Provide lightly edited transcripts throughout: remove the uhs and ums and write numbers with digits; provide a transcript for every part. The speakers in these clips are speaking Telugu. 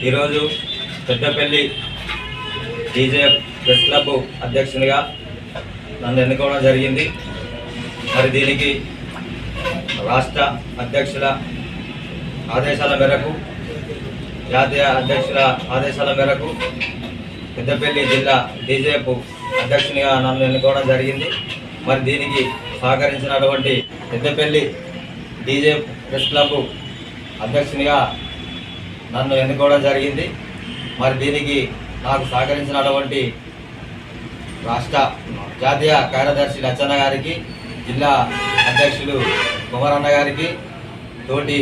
ఈరోజు పెద్దపల్లి డీజే ప్రెస్ క్లబ్ అధ్యక్షునిగా నన్ను ఎన్నుకోవడం జరిగింది. మరి దీనికి రాష్ట్ర అధ్యక్షుల ఆదేశాల మేరకు, జాతీయ అధ్యక్షుల ఆదేశాల మేరకు పెద్దపల్లి జిల్లా డీజేఎఫ్ అధ్యక్షునిగా నన్ను ఎన్నుకోవడం జరిగింది. మరి దీనికి సహకరించినటువంటి పెద్దపల్లి డీజేఎఫ్ ప్రెస్ క్లబ్ అధ్యక్షునిగా నన్ను ఎన్నుకోవడం జరిగింది. మరి దీనికి నాకు సహకరించినటువంటి రాష్ట్ర జాతీయ కార్యదర్శి లచ్చన్న గారికి, జిల్లా అధ్యక్షులు కుమారన్న గారికి, తోటి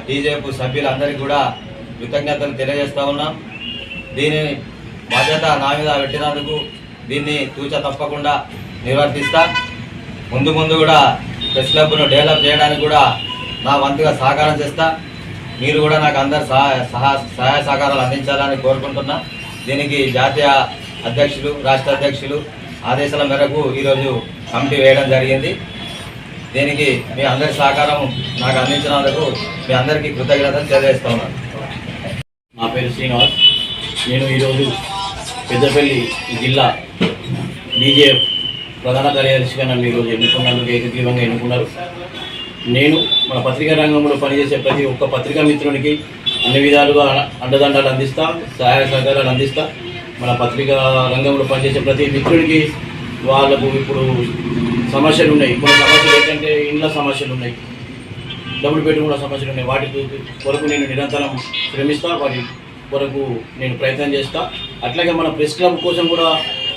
డీజేఎఫ్ సభ్యులందరికీ కూడా కృతజ్ఞతలు తెలియజేస్తూ ఉన్నాం. దీని బాధ్యత నా మీద పెట్టినందుకు దీన్ని తూచ తప్పకుండా నిర్వర్తిస్తా. ముందు కూడా ప్రెస్ క్లబ్ను డెవలప్ చేయడానికి కూడా నా వంతుగా సహకారం చేస్తా. మీరు కూడా నాకు అందరు సహాయ సహకారాలు అందించాలని కోరుకుంటున్నా. దీనికి జాతీయ అధ్యక్షులు, రాష్ట్ర అధ్యక్షులు ఆదేశాల మేరకు ఈరోజు కమిటీ వేయడం జరిగింది. దీనికి మీ అందరి సహకారం నాకు అందించినందుకు మీ అందరికీ కృతజ్ఞతలు తెలియజేస్తా ఉన్నాను. నా పేరు శ్రీనివాస్. నేను ఈరోజు పెద్దపల్లి జిల్లా డీజేఎఫ్ ప్రధాన కార్యదర్శిగా నన్ను ఈరోజు ఎన్నుకున్నందుకు ఏకగ్రీవంగా ఎన్నుకున్నారు. నేను మన పత్రికా రంగంలో పనిచేసే ప్రతి ఒక్క పత్రికా మిత్రునికి అన్ని విధాలుగా అండదండాలు అందిస్తా, సహాయ సహకారాలు అందిస్తా. మన పత్రికా రంగంలో పనిచేసే ప్రతి మిత్రుడికి వాళ్ళకు ఇప్పుడు సమస్యలు ఉన్నాయి. కొన్ని సమస్యలు ఏంటంటే ఇండ్ల సమస్యలు ఉన్నాయి, డబ్బులు పెట్టుకున్న సమస్యలు ఉన్నాయి. వాటి కొరకు నేను నిరంతరం శ్రమిస్తా, వాటి కొరకు నేను ప్రయత్నం చేస్తా. అట్లాగే మన ప్రెస్ క్లబ్ కోసం కూడా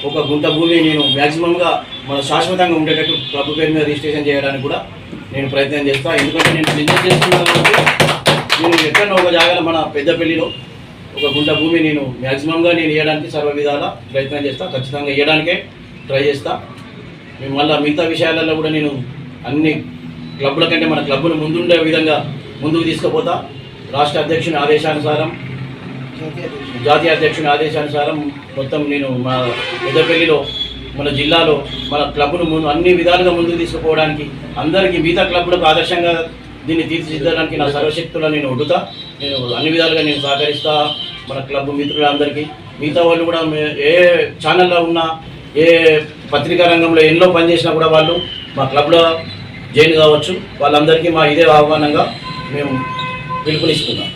ఒక గుంట భూమి నేను మ్యాక్సిమంగా మన శాశ్వతంగా ఉండేటట్టు క్లబ్ పేరు మీద రిజిస్ట్రేషన్ చేయడానికి కూడా నేను ప్రయత్నం చేస్తా. ఎందుకంటే నేను బిజినెస్ చేస్తున్నాను కాబట్టి నేను ఎక్కడో ఒక జాగాలో మన పెద్దపల్లిలో ఒక గుంట భూమి నేను మ్యాక్సిమంగా నేను ఇవ్వడానికి సర్వ విధాల ప్రయత్నం చేస్తా. ఖచ్చితంగా ఇవ్వడానికే ట్రై చేస్తా. మేము మళ్ళీ మిగతా విషయాలలో కూడా నేను అన్ని క్లబ్ల కంటే మన క్లబ్ను ముందుండే విధంగా ముందుకు తీసుకుపోతా. రాష్ట్ర అధ్యక్షుని ఆదేశానుసారం, జాతీయ అధ్యక్షుని ఆదేశానుసారం మొత్తం నేను మా పెద్దపల్లిలో, మన జిల్లాలో మన క్లబ్ను అన్ని విధాలుగా ముందుకు తీసుకుపోవడానికి, అందరికీ మిగతా క్లబ్లకు ఆదర్శంగా దీన్ని తీర్చిదిద్దడానికి నా సర్వశక్తులను నేను ఒడ్డుతా. నేను అన్ని విధాలుగా నేను సహకరిస్తా. మన క్లబ్ మిత్రులందరికీ, మిగతా వాళ్ళు కూడా ఏ ఛానల్లో ఉన్నా, ఏ పత్రికా రంగంలో ఎన్నో పనిచేసినా కూడా వాళ్ళు మా క్లబ్లో జాయిన్ కావచ్చు. వాళ్ళందరికీ మా ఇదే ఆహ్వానంగా మేము పిలుపునిస్తున్నాం.